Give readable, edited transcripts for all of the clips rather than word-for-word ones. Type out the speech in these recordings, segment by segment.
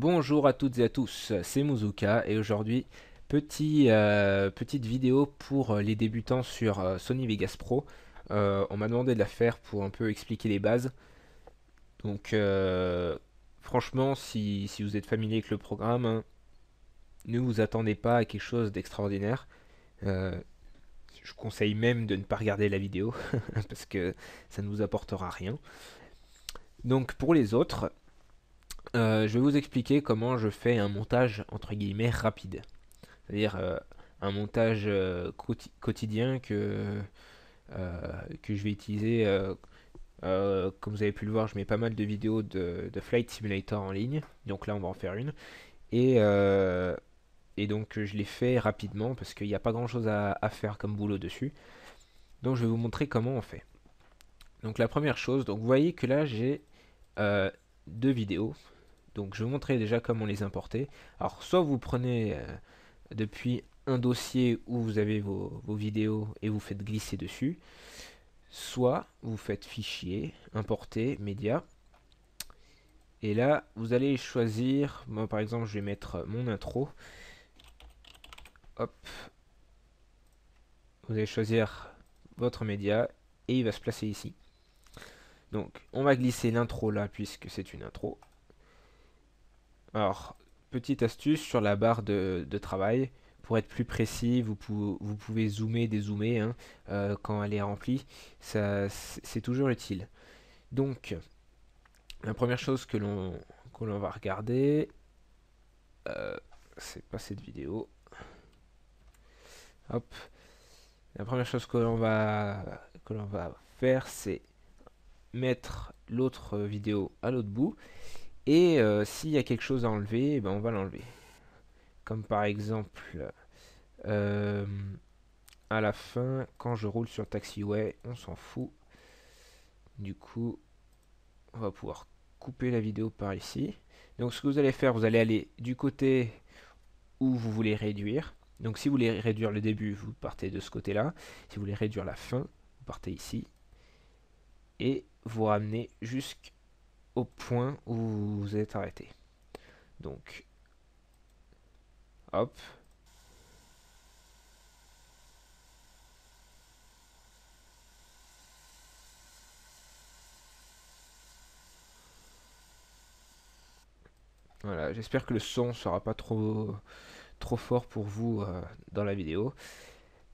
Bonjour à toutes et à tous, c'est Muzuka et aujourd'hui petite vidéo pour les débutants sur Sony Vegas Pro. On m'a demandé de la faire pour un peu expliquer les bases. Donc franchement si vous êtes familier avec le programme, hein, ne vous attendez pas à quelque chose d'extraordinaire. Euh, je conseille même de ne pas regarder la vidéo parce que ça ne vous apportera rien. Donc pour les autres, je vais vous expliquer comment je fais un montage entre guillemets rapide. C'est-à-dire un montage quotidien que je vais utiliser. Comme vous avez pu le voir, je mets pas mal de vidéos de Flight Simulator en ligne. Donc là, on va en faire une. Et, euh, et donc, je l'ai fait rapidement parce qu'il n'y a pas grand-chose à faire comme boulot dessus. Donc, je vais vous montrer comment on fait. Donc, la première chose, donc vous voyez que là, j'ai euh, deux vidéos. Donc, je vais vous montrer déjà comment les importer. Alors, soit vous prenez depuis un dossier où vous avez vos vidéos et vous faites glisser dessus, soit vous faites fichier, importer, média, et là vous allez choisir, moi par exemple je vais mettre mon intro, hop, vous allez choisir votre média et il va se placer ici. Donc on va glisser l'intro là puisque c'est une intro. Alors, petite astuce sur la barre de travail, pour être plus précis, vous pouvez zoomer, dézoomer hein, quand elle est remplie, c'est toujours utile. Donc, la première chose que l'on va regarder, euh, c'est pas cette vidéo. Hop. La première chose que l'on va faire, c'est mettre l'autre vidéo à l'autre bout. Et s'il y a quelque chose à enlever, eh ben on va l'enlever. Comme par exemple, euh, à la fin, quand je roule sur Taxiway, on s'en fout. Du coup, on va pouvoir couper la vidéo par ici. Donc ce que vous allez faire, vous allez aller du côté où vous voulez réduire. Donc si vous voulez réduire le début, vous partez de ce côté-là. Si vous voulez réduire la fin, vous partez ici. Et vous ramenez jusqu'au point où vous êtes arrêté. Donc, hop. Voilà, j'espère que le son sera pas trop fort pour vous dans la vidéo.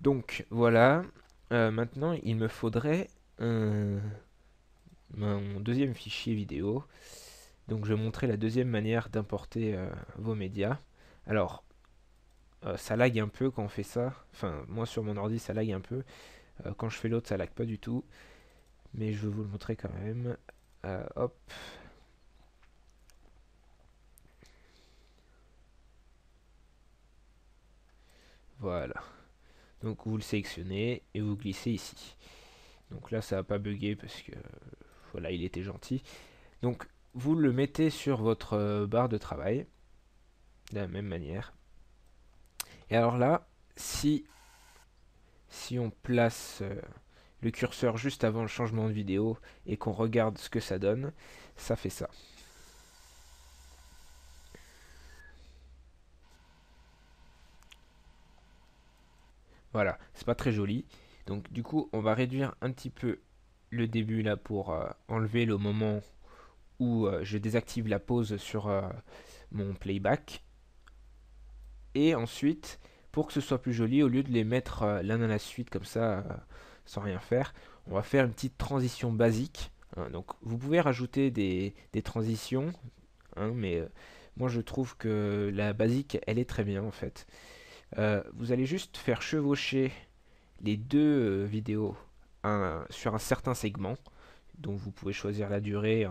Donc voilà, maintenant il me faudrait mon deuxième fichier vidéo. Donc je vais montrer la deuxième manière d'importer vos médias. Alors, ça lag un peu quand on fait ça. Enfin, moi sur mon ordi ça lag un peu. Quand je fais l'autre ça lag pas du tout. Mais je vais vous le montrer quand même. Hop. Voilà. Donc vous le sélectionnez et vous glissez ici. Donc là ça va pas bugger parce que voilà il était gentil. Donc vous le mettez sur votre barre de travail de la même manière. Et alors là, si on place le curseur juste avant le changement de vidéo et qu'on regarde ce que ça donne, ça fait ça. Voilà, c'est pas très joli. Donc du coup, on va réduire un petit peu le début là pour enlever le moment où je désactive la pause sur mon playback. Et ensuite, pour que ce soit plus joli, au lieu de les mettre l'un à la suite comme ça, sans rien faire, on va faire une petite transition basique. Hein. Donc vous pouvez rajouter des transitions, hein, mais moi je trouve que la basique, elle est très bien en fait. Vous allez juste faire chevaucher les deux vidéos sur un certain segment, dont vous pouvez choisir la durée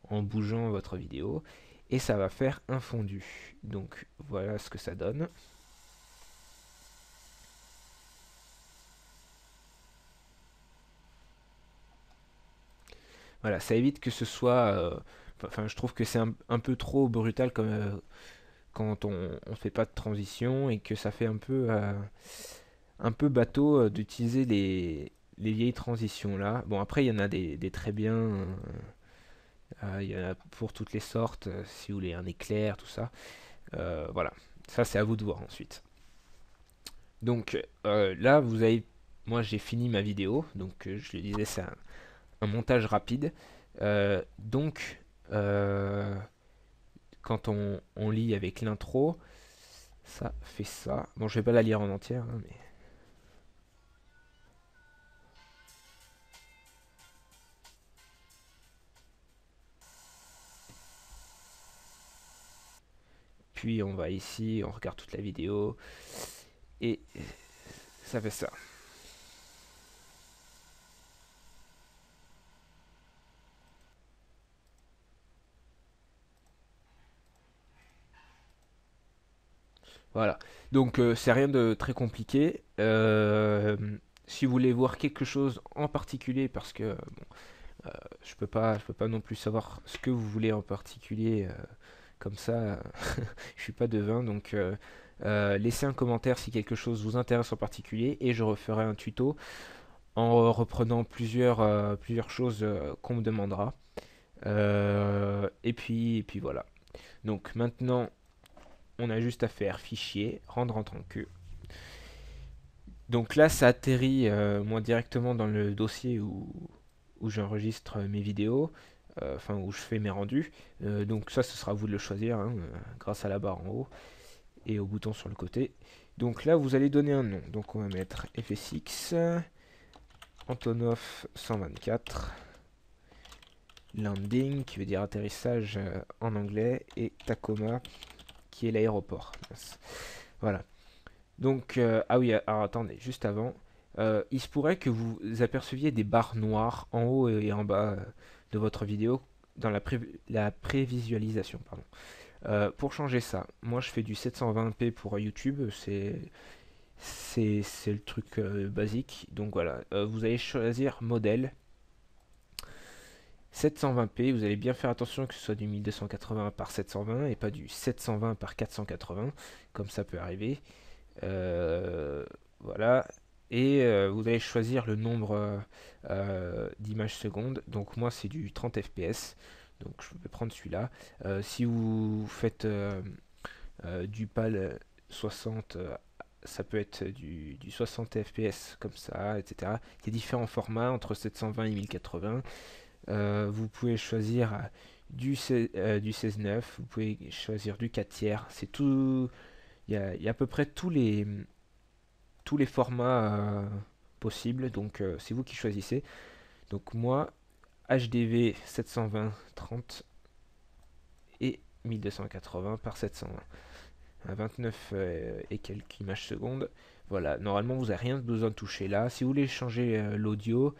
en bougeant votre vidéo, et ça va faire un fondu. Donc voilà ce que ça donne. Voilà, ça évite que ce soit. Enfin, je trouve que c'est un peu trop brutal comme quand on fait pas de transition et que ça fait un peu bateau d'utiliser les vieilles transitions là. Bon, après, il y en a des très bien. Il y en a pour toutes les sortes, si vous voulez un éclair, tout ça. Voilà, ça c'est à vous de voir ensuite. Donc là, moi j'ai fini ma vidéo, donc je le disais, c'est un montage rapide. Donc, quand on lit avec l'intro, ça fait ça. Bon, je vais pas la lire en entière, hein, mais puis on va ici, on regarde toute la vidéo et ça fait ça. Voilà. Donc c'est rien de très compliqué. Si vous voulez voir quelque chose en particulier, parce que je peux pas non plus savoir ce que vous voulez en particulier comme ça. Je suis pas devin, donc laissez un commentaire si quelque chose vous intéresse en particulier et je referai un tuto en reprenant plusieurs choses qu'on me demandera. Et puis voilà. Donc maintenant, on a juste à faire fichier, rendre en tant que. Donc là, ça atterrit moi directement dans le dossier où j'enregistre mes vidéos, enfin où je fais mes rendus. Donc ça, ce sera à vous de le choisir, hein, grâce à la barre en haut et au bouton sur le côté. Donc là, vous allez donner un nom. Donc on va mettre FSX, Antonov 124, Landing, qui veut dire atterrissage en anglais, et Tacoma, qui est l'aéroport. Voilà. Donc, ah oui, alors attendez, juste avant, il se pourrait que vous aperceviez des barres noires en haut et en bas de votre vidéo dans la prévisualisation, pardon. Pour changer ça, moi je fais du 720p pour YouTube, c'est le truc basique. Donc voilà, vous allez choisir modèle 720p. Vous allez bien faire attention que ce soit du 1280 par 720 et pas du 720 par 480, comme ça peut arriver. Voilà. Et vous allez choisir le nombre d'images secondes. Donc moi c'est du 30 fps. Donc je vais prendre celui-là. Si vous faites du PAL 60, ça peut être du 60 fps comme ça, etc. Il y a différents formats entre 720 et 1080. Vous pouvez choisir du 16:9, vous pouvez choisir du 4 tiers. C'est tout. Il y a à peu près tous les formats possibles. Donc c'est vous qui choisissez. Donc moi, HDV 720 30 et 1280 par 720 à 29 et quelques images secondes. Voilà, normalement vous n'avez rien besoin de toucher là. Si vous voulez changer l'audio,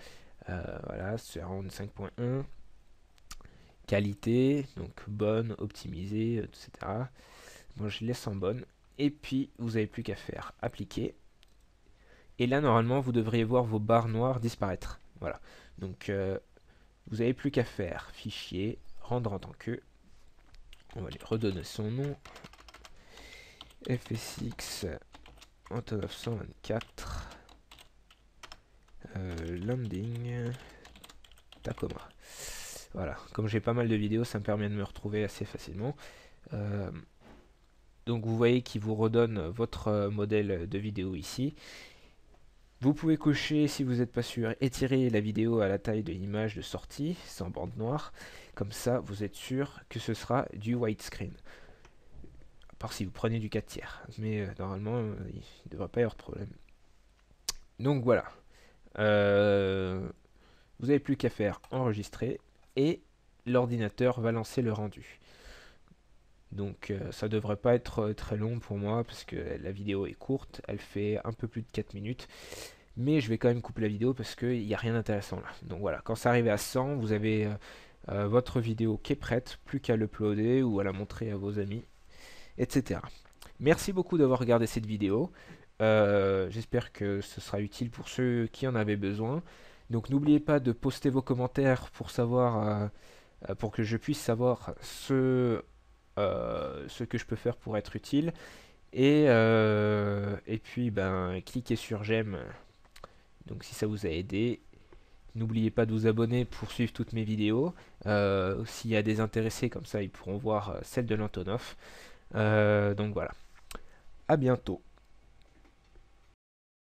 voilà, c'est Surround 5.1, qualité, donc bonne, optimisée, etc. Moi je laisse en bonne. Et puis vous n'avez plus qu'à faire appliquer. Et là normalement vous devriez voir vos barres noires disparaître. Voilà. Donc vous n'avez plus qu'à faire fichier, rendre en tant que. On va lui redonner son nom. FSX Antonov 124 Landing Tacoma. Voilà, comme j'ai pas mal de vidéos, ça me permet de me retrouver assez facilement. Donc vous voyez qu'il vous redonne votre modèle de vidéo ici. Vous pouvez cocher, si vous n'êtes pas sûr, étirer la vidéo à la taille de l'image de sortie, sans bande noire. Comme ça, vous êtes sûr que ce sera du widescreen. À part si vous prenez du 4 tiers. Mais normalement, il ne devrait pas y avoir de problème. Donc voilà. Vous n'avez plus qu'à faire enregistrer et l'ordinateur va lancer le rendu. Donc ça devrait pas être très long pour moi parce que la vidéo est courte, elle fait un peu plus de 4 minutes. Mais je vais quand même couper la vidéo parce qu'il n'y a rien d'intéressant là. Donc voilà, quand ça arrive à 100, vous avez votre vidéo qui est prête, plus qu'à l'uploader ou à la montrer à vos amis, etc. Merci beaucoup d'avoir regardé cette vidéo. J'espère que ce sera utile pour ceux qui en avaient besoin. Donc n'oubliez pas de poster vos commentaires pour savoir, pour que je puisse savoir ce que je peux faire pour être utile. Et puis ben cliquez sur j'aime. Donc si ça vous a aidé. N'oubliez pas de vous abonner pour suivre toutes mes vidéos. S'il y a des intéressés comme ça, ils pourront voir celle de l'Antonov. Donc voilà, à bientôt.